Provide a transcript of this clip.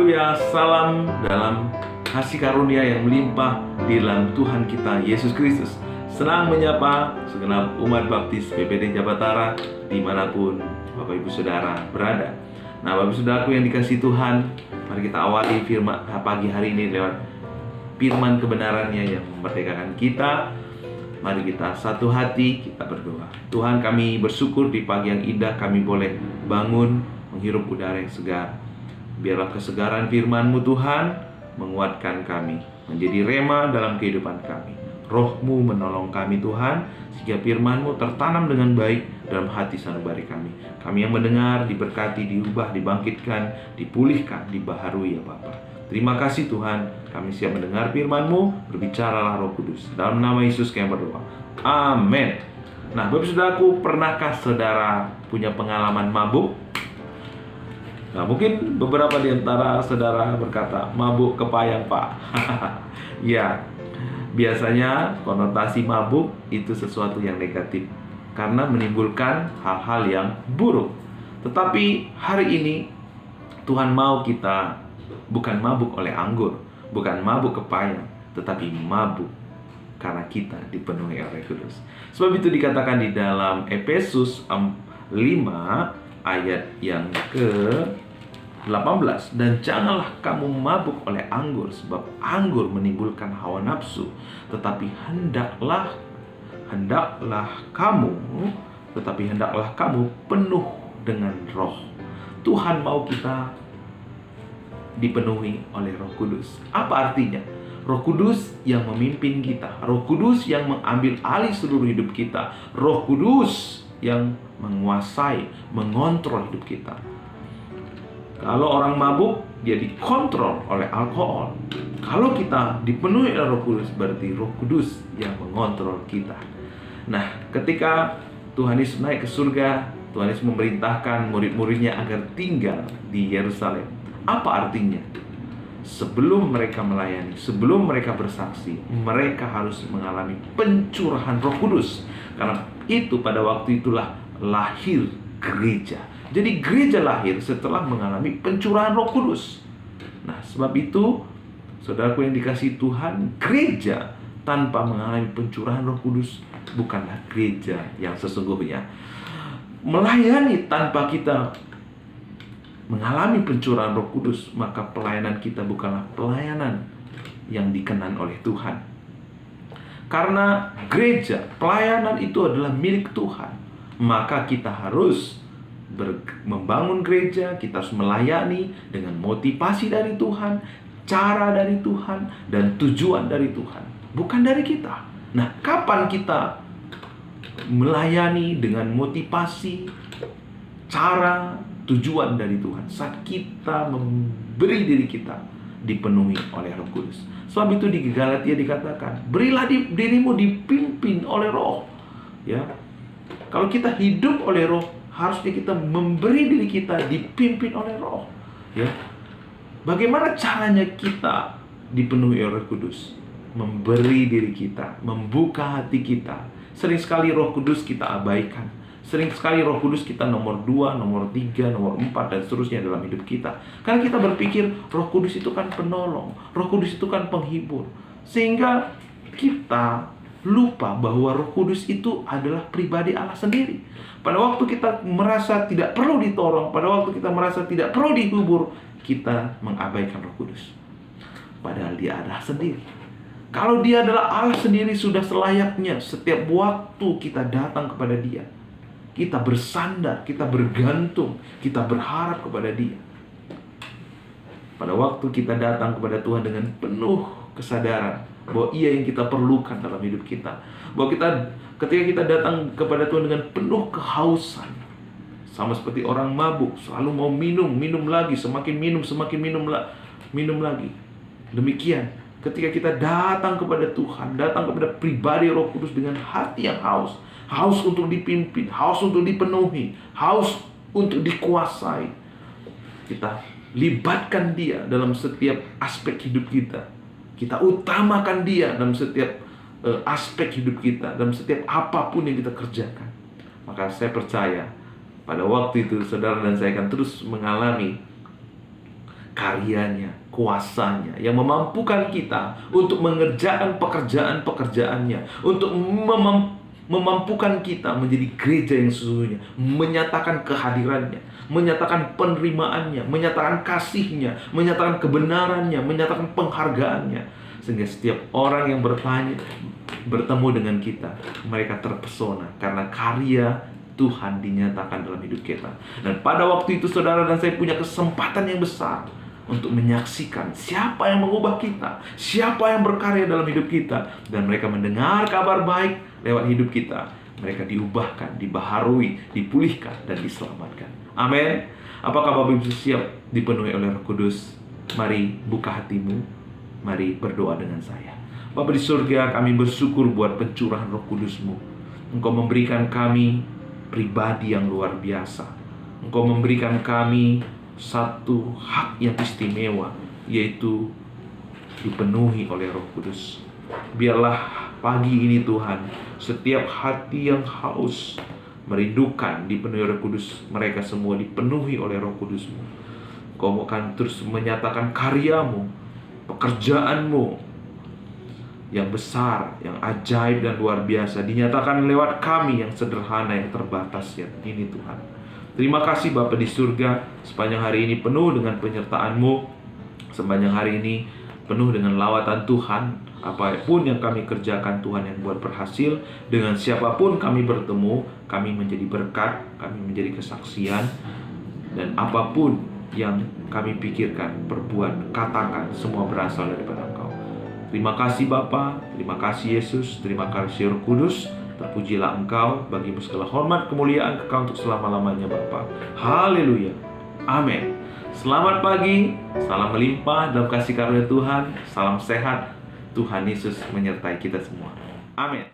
Haleluya, salam dalam kasih karunia yang melimpah di dalam Tuhan kita Yesus Kristus. Senang menyapa segenap umat baptis PPD Jabatara dimanapun Bapak Ibu Saudara berada. Nah, Bapak Ibu Saudaraku yang dikasihi Tuhan, mari kita awali firman pagi hari ini lewat firman kebenarannya yang memerdekakan kita. Mari kita satu hati, kita berdoa. Tuhan, kami bersyukur di pagi yang indah kami boleh bangun, menghirup udara yang segar. Biarlah kesegaran firman-Mu Tuhan menguatkan kami, menjadi rema dalam kehidupan kami. Roh-Mu menolong kami Tuhan, sehingga firman-Mu tertanam dengan baik dalam hati sanubari kami. Kami yang mendengar diberkati, diubah, dibangkitkan, dipulihkan, dibaharui ya Bapa. Terima kasih Tuhan, kami siap mendengar firman-Mu, berbicaralah Roh Kudus. Dalam nama Yesus kami berdoa. Amin. Nah, Bapak Saudaraku, pernahkah saudara punya pengalaman mabuk? Nah, mungkin beberapa di antara saudara berkata, mabuk kepayang Pak. Ya, biasanya konotasi mabuk itu sesuatu yang negatif karena menimbulkan hal-hal yang buruk. Tetapi hari ini Tuhan mau kita bukan mabuk oleh anggur, bukan mabuk kepayang, tetapi mabuk karena kita dipenuhi oleh Kudus. Sebab itu dikatakan di dalam Efesus 5 ayat yang ke-18, dan janganlah kamu mabuk oleh anggur, sebab anggur menimbulkan hawa nafsu, tetapi hendaklah kamu penuh dengan Roh. Tuhan mau kita dipenuhi oleh Roh Kudus. Apa artinya? Roh Kudus yang memimpin kita, Roh Kudus yang mengambil alih seluruh hidup kita, Roh Kudus yang menguasai, mengontrol hidup kita. Kalau orang mabuk, dia dikontrol oleh alkohol. Kalau kita dipenuhi oleh Roh Kudus, berarti Roh Kudus yang mengontrol kita. Nah, ketika Tuhan Yesus naik ke surga, Tuhan Yesus memerintahkan murid-muridnya agar tinggal di Yerusalem. Apa artinya? Sebelum mereka melayani, sebelum mereka bersaksi, mereka harus mengalami pencurahan Roh Kudus. Karena itu pada waktu itulah lahir gereja. Jadi gereja lahir setelah mengalami pencurahan Roh Kudus. Nah, sebab itu, saudaraku yang dikasihi Tuhan, gereja tanpa mengalami pencurahan Roh Kudus bukanlah gereja yang sesungguhnya. Melayani tanpa kita mengalami pencurahan Roh Kudus, maka pelayanan kita bukanlah pelayanan yang dikenan oleh Tuhan. Karena gereja, pelayanan itu adalah milik Tuhan, maka kita harus membangun gereja, kita harus melayani dengan motivasi dari Tuhan, cara dari Tuhan, dan tujuan dari Tuhan, bukan dari kita. Nah, kapan kita melayani dengan motivasi, cara, tujuan dari Tuhan? Saat kita memberi diri kita dipenuhi oleh Roh Kudus. Sebab itu di Galatia dikatakan, berilah dirimu dipimpin oleh Roh. Ya, kalau kita hidup oleh Roh, harusnya kita memberi diri kita dipimpin oleh Roh. Ya, bagaimana caranya kita dipenuhi oleh Roh Kudus? Memberi diri kita, membuka hati kita. Sering sekali Roh Kudus kita abaikan. Sering sekali Roh Kudus kita nomor 2, nomor 3, nomor 4, dan seterusnya dalam hidup kita. Karena kita berpikir Roh Kudus itu kan penolong, Roh Kudus itu kan penghibur. Sehingga kita lupa bahwa Roh Kudus itu adalah pribadi Allah sendiri. Pada waktu kita merasa tidak perlu ditolong, pada waktu kita merasa tidak perlu dihibur, kita mengabaikan Roh Kudus. Padahal Dia adalah sendiri. Kalau Dia adalah Allah sendiri, sudah selayaknya setiap waktu kita datang kepada Dia, kita bersandar, kita bergantung, kita berharap kepada Dia. Pada waktu kita datang kepada Tuhan dengan penuh kesadaran bahwa Ia yang kita perlukan dalam hidup kita, bahwa ketika kita datang kepada Tuhan dengan penuh kehausan, sama seperti orang mabuk, selalu mau minum lagi, semakin minum lagi. Demikian, ketika kita datang kepada Tuhan, datang kepada pribadi Roh Kudus dengan hati yang haus untuk dipimpin, haus untuk dipenuhi, haus untuk dikuasai, kita libatkan Dia dalam setiap aspek hidup kita. Kita utamakan Dia dalam setiap aspek hidup kita, dalam setiap apapun yang kita kerjakan. Maka saya percaya pada waktu itu saudara dan saya akan terus mengalami karyanya, kuasanya yang memampukan kita untuk mengerjakan pekerjaan-pekerjaannya, untuk memampukan kita menjadi gereja yang sesungguhnya, menyatakan kehadirannya, menyatakan penerimaannya, menyatakan kasihnya, menyatakan kebenarannya, menyatakan penghargaannya. Sehingga setiap orang yang bertemu dengan kita, mereka terpesona karena karya Tuhan dinyatakan dalam hidup kita. Dan pada waktu itu saudara dan saya punya kesempatan yang besar untuk menyaksikan siapa yang mengubah kita, siapa yang berkarya dalam hidup kita. Dan mereka mendengar kabar baik lewat hidup kita. Mereka diubahkan, dibaharui, dipulihkan, dan diselamatkan. Amin. Apakah Bapak Ibu siap dipenuhi oleh Roh Kudus? Mari buka hatimu, mari berdoa dengan saya. Bapa di surga, kami bersyukur buat pencurahan Roh Kudus-Mu. Engkau memberikan kami pribadi yang luar biasa. Engkau memberikan kami satu hak yang istimewa, yaitu dipenuhi oleh Roh Kudus. Biarlah pagi ini Tuhan, setiap hati yang haus merindukan dipenuhi Roh Kudus, mereka semua dipenuhi oleh Roh Kudus-Mu. Kau akan terus menyatakan karya-Mu, pekerjaan-Mu yang besar, yang ajaib dan luar biasa dinyatakan lewat kami yang sederhana, yang terbatas ya ini Tuhan. Terima kasih Bapa di surga, sepanjang hari ini penuh dengan penyertaan-Mu, sepanjang hari ini penuh dengan lawatan Tuhan. Apapun yang kami kerjakan Tuhan yang buat berhasil, dengan siapapun kami bertemu, kami menjadi berkat, kami menjadi kesaksian, dan apapun yang kami pikirkan, perbuat, katakan, semua berasal daripada Engkau. Terima kasih Bapa, terima kasih Yesus, terima kasih Roh Kudus. Terpujilah Engkau, bagimu segala hormat, kemuliaan, kekal untuk selama-lamanya Bapa. Haleluya. Amin. Selamat pagi, salam melimpah dalam kasih karunia Tuhan, salam sehat. Tuhan Yesus menyertai kita semua. Amin.